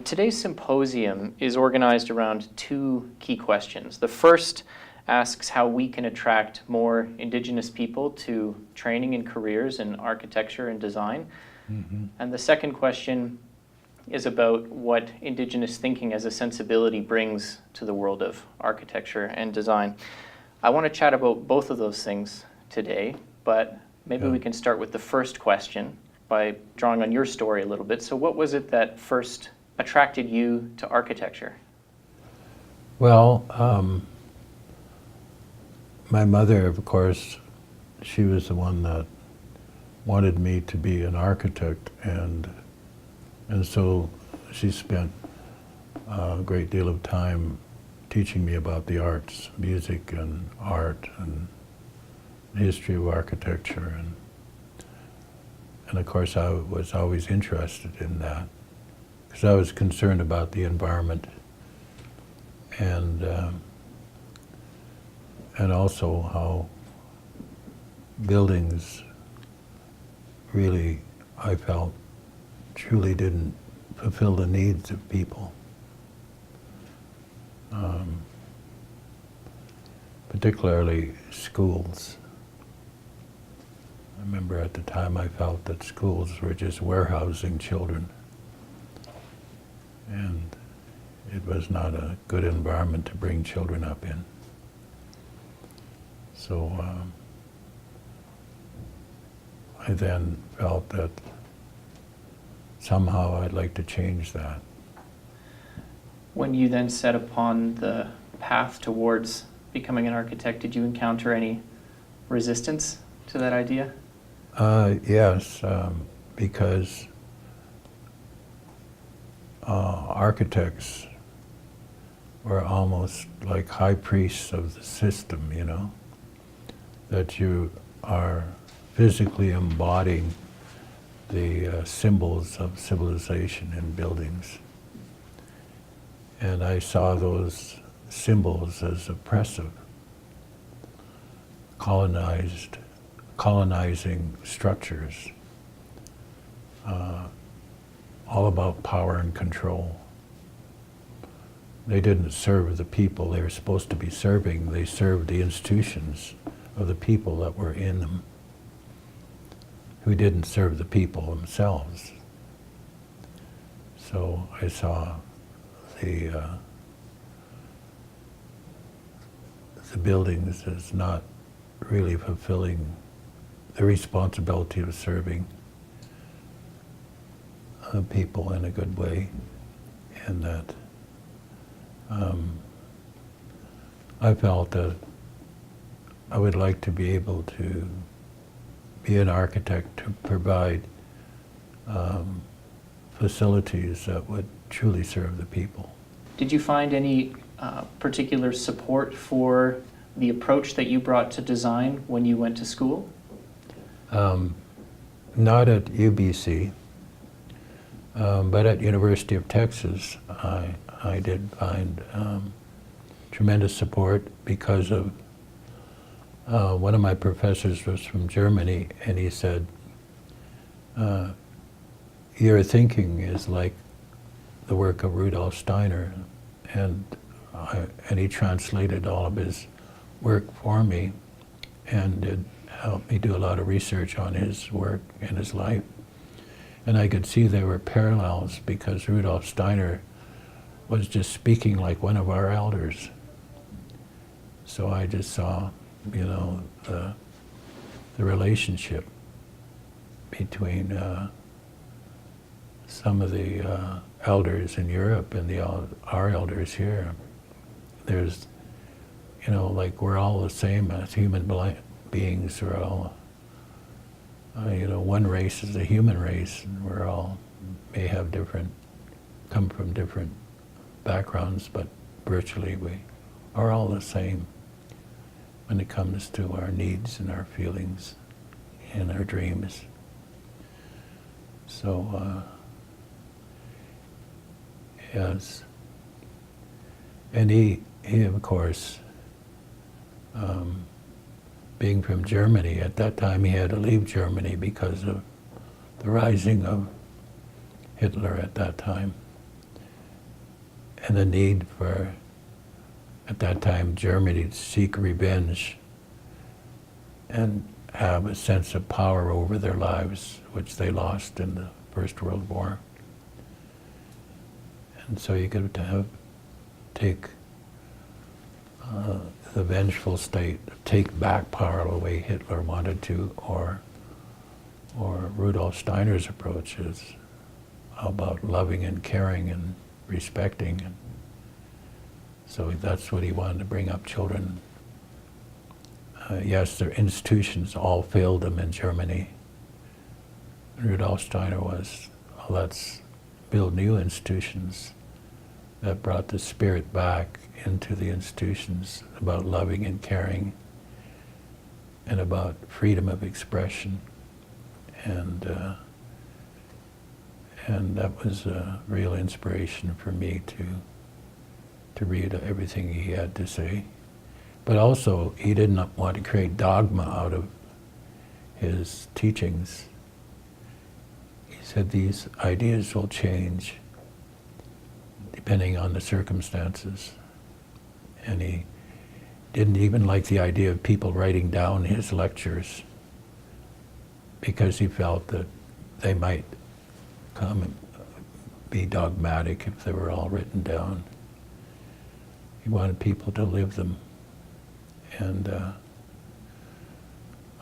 Today's symposium is organized around two key questions. The first asks how we can attract more Indigenous people to training and careers in architecture and design. Mm-hmm. And the second question is about what Indigenous thinking as a sensibility brings to the world of architecture and design. I want to chat about both of those things today, but maybe we can start with the first question by drawing on your story a little bit. So what was it that first attracted you to architecture? Well, my mother, of course, she was the one that wanted me to be an architect, and so she spent a great deal of time teaching me about the arts, music and art and the history of architecture, and of course I was always interested in that because I was concerned about the environment and also how buildings really, I felt, truly didn't fulfill the needs of people. Particularly schools. I remember at the time I felt that schools were just warehousing children, and it was not a good environment to bring children up in. So I then felt that somehow I'd like to change that. When you then set upon the path towards becoming an architect, did you encounter any resistance to that idea? Yes, because architects were almost like high priests of the system, you know, that you are physically embodying the symbols of civilization in buildings. And I saw those symbols as oppressive, colonizing structures, all about power and control. They didn't serve the people they were supposed to be serving. They served the institutions of the people that were in them, who didn't serve the people themselves. So I saw the buildings as not really fulfilling the responsibility of serving people in a good way, and that I felt that I would like to be able to be an architect to provide facilities that would truly serve the people. Did you find any particular support for the approach that you brought to design when you went to school? Not at UBC, but at University of Texas, I did find tremendous support because of one of my professors was from Germany, and he said, your thinking is like the work of Rudolf Steiner, and he translated all of his work for me and did help me do a lot of research on his work and his life. And I could see there were parallels because Rudolf Steiner was just speaking like one of our elders. So I just saw, you know, the relationship between some of the elders in Europe and our elders here. There's, you know, like we're all the same as human beings. We're all, you know, one race is the human race, and we're all may have come from different backgrounds, but virtually we are all the same when it comes to our needs and our feelings and our dreams. So, yes. And he of course, being from Germany, at that time he had to leave Germany because of the rising of Hitler at that time. and the need for, at that time, Germany to seek revenge and have a sense of power over their lives, which they lost in the First World War. And so you could take the vengeful state, take back power the way Hitler wanted to, or Rudolf Steiner's approach is about loving and caring and respecting. And so that's what he wanted to bring up children. Yes, their institutions all failed them in Germany. Rudolf Steiner was, well, let's build new institutions that brought the spirit back into the institutions about loving and caring and about freedom of expression. And that was a real inspiration for me to read everything he had to say. But also, he didn't want to create dogma out of his teachings. He said these ideas will change depending on the circumstances. And he didn't even like the idea of people writing down his lectures because he felt that they might come and be dogmatic if they were all written down. He wanted people to live them. And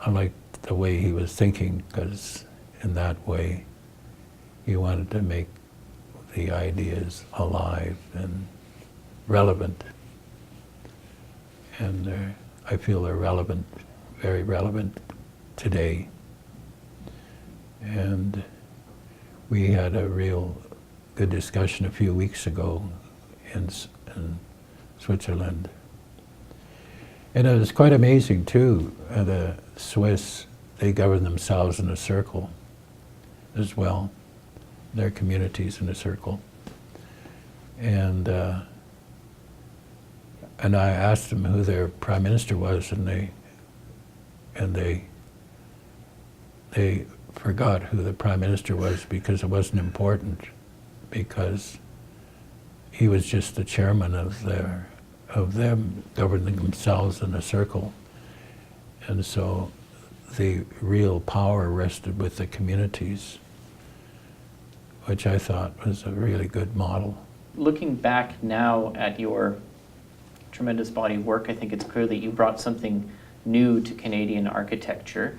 I liked the way he was thinking, because in that way he wanted to make the ideas alive and relevant. And I feel they're relevant, very relevant today. And we had a real good discussion a few weeks ago in Switzerland. And it was quite amazing too. The Swiss, they govern themselves in a circle as well. Their communities in a circle. And I asked them who their prime minister was, and they forgot who the prime minister was because it wasn't important, because he was just the chairman of them governing themselves in a circle. And so the real power rested with the communities, which I thought was a really good model. Looking back now at your tremendous body of work, I think it's clear that you brought something new to Canadian architecture.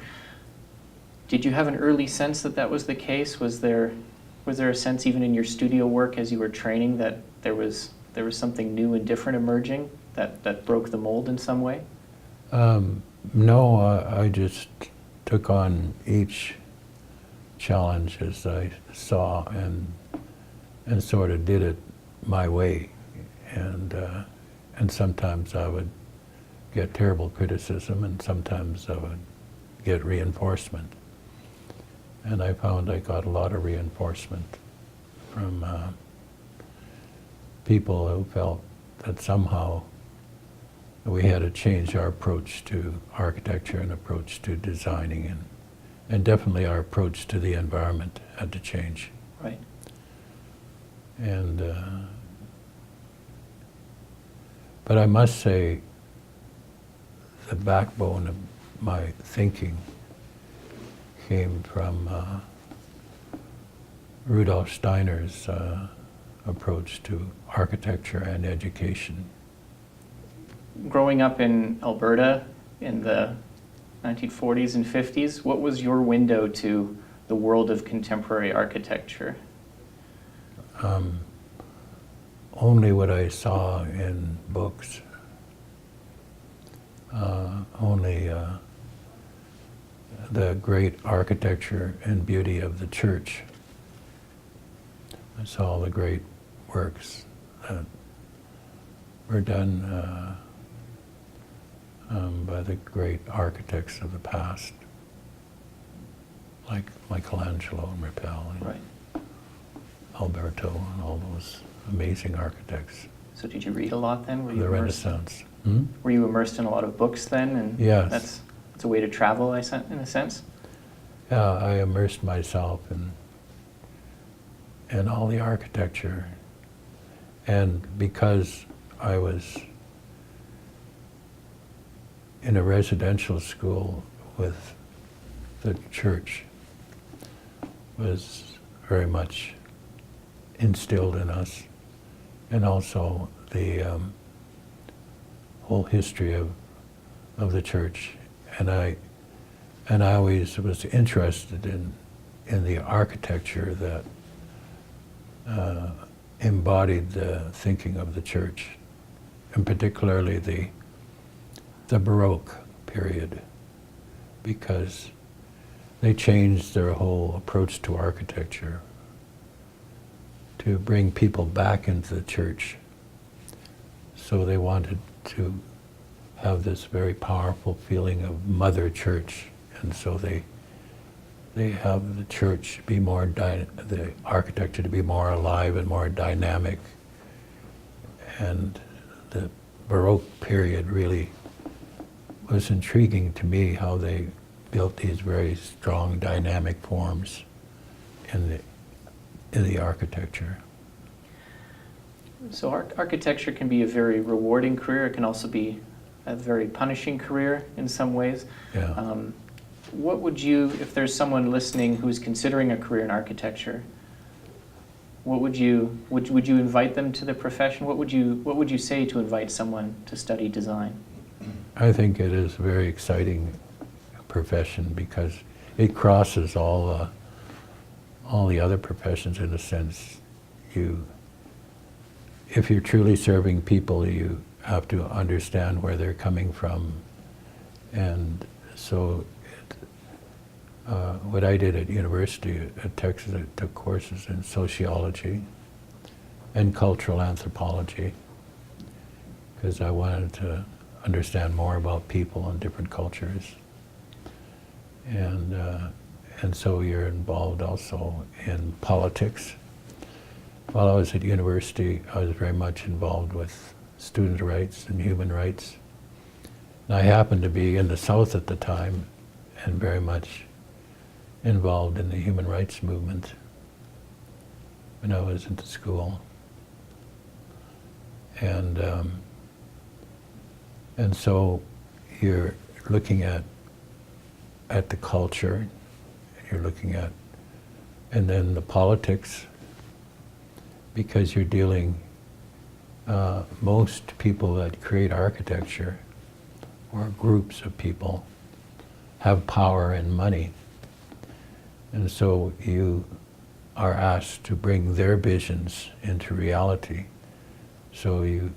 Did you have an early sense that that was the case? Was there a sense even in your studio work as you were training that there was something new and different emerging that broke the mold in some way? No, I just took on each challenge as I saw and sort of did it my way. And sometimes I would get terrible criticism, and sometimes I would get reinforcement. And I found I got a lot of reinforcement from people who felt that somehow we had to change our approach to architecture and approach to designing, and definitely our approach to the environment had to change. Right. And but I must say, the backbone of my thinking came from Rudolf Steiner's approach to architecture and education. Growing up in Alberta in the 1940s and 50s, what was your window to the world of contemporary architecture? Only what I saw in books. Only the great architecture and beauty of the church. I saw the great works that were done by the great architects of the past, like Michelangelo and Raphael and Right. Alberto and all those amazing architects. So did you read a lot then? Were you The immersed- Renaissance. Were you immersed in a lot of books then? And Yes. That's a way to travel, in a sense? Yeah, I immersed myself in all the architecture. And because I was in a residential school with the church was very much instilled in us, and also the whole history of the church. And I always was interested in the architecture that embodied the thinking of the church, and particularly the Baroque period, because they changed their whole approach to architecture to bring people back into the church. So they wanted to have this very powerful feeling of Mother Church, and so they have the church be more, the architecture to be more alive and more dynamic. And the Baroque period really was intriguing to me, how they built these very strong dynamic forms in the architecture. So architecture can be a very rewarding career. It can also be a very punishing career in some ways. Yeah. What would you, if there's someone listening who's considering a career in architecture, what would you invite them to the profession? What would you say to invite someone to study design? I think it is a very exciting profession because it crosses all the other professions in a sense. If you're truly serving people, you have to understand where they're coming from. And so what I did at university at Texas, I took courses in sociology and cultural anthropology because I wanted to understand more about people and different cultures. And so you're involved also in politics. While I was at university, I was very much involved with student rights and human rights. And I happened to be in the South at the time and very much involved in the human rights movement when I was into school. And so you're looking at the culture, you're looking at, and then the politics, because you're dealing, most people that create architecture, or groups of people, have power and money. And so you are asked to bring their visions into reality. So you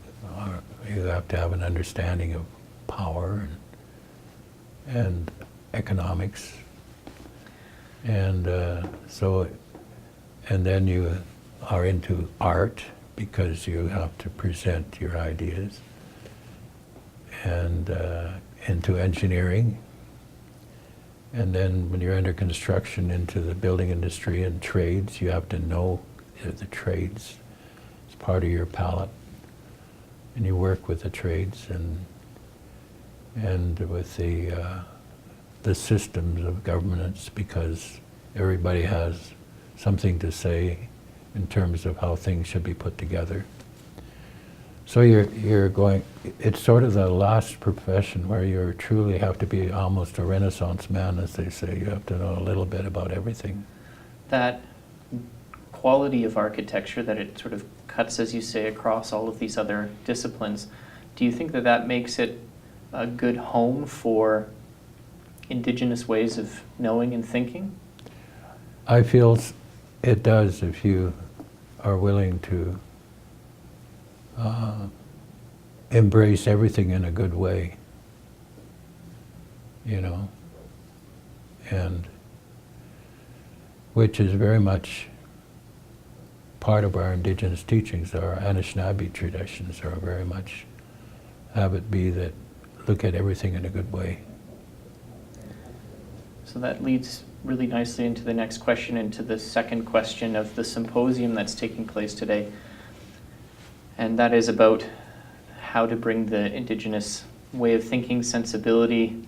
have to have an understanding of power and economics. And and then you are into art because you have to present your ideas, and into engineering. And then when you're under construction, into the building industry and trades, you have to know the trades. It's part of your palette. And you work with the trades and with the systems of governance, because everybody has something to say in terms of how things should be put together. So you're going, it's sort of the last profession where you truly have to be almost a Renaissance man, as they say. You have to know a little bit about everything. That quality of architecture, that it sort of cuts, as you say, across all of these other disciplines, do you think that that makes it a good home for Indigenous ways of knowing and thinking? I feel it does, if you are willing to embrace everything in a good way, you know, and which is very much part of our Indigenous teachings. Our Anishinaabe traditions are very much have it be that look at everything in a good way. So that leads really nicely into the next question, into the second question of the symposium that's taking place today. And that is about how to bring the Indigenous way of thinking, sensibility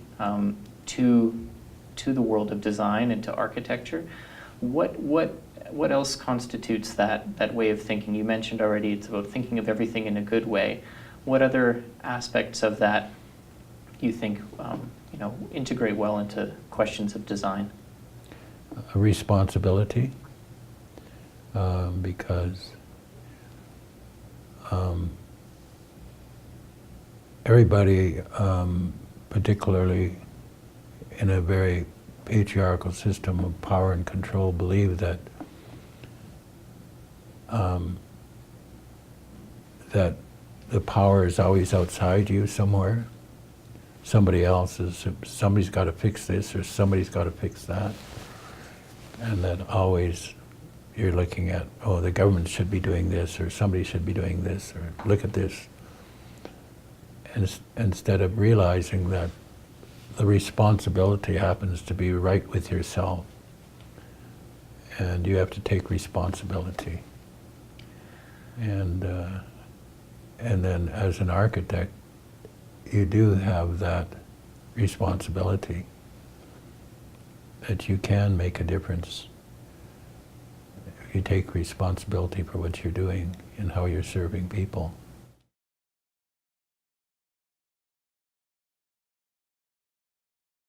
to the world of design and to architecture. What what else constitutes that way of thinking? You mentioned already it's about thinking of everything in a good way. What other aspects of that you think integrate well into questions of design? A responsibility, because everybody, particularly in a very patriarchal system of power and control, believe that that the power is always outside you somewhere. Somebody's got to fix this or somebody's got to fix that. And that always you're looking at, oh, the government should be doing this or somebody should be doing this or look at this. And instead of realizing that the responsibility happens to be right with yourself. And you have to take responsibility. And then as an architect, you do have that responsibility that you can make a difference. You take responsibility for what you're doing and how you're serving people.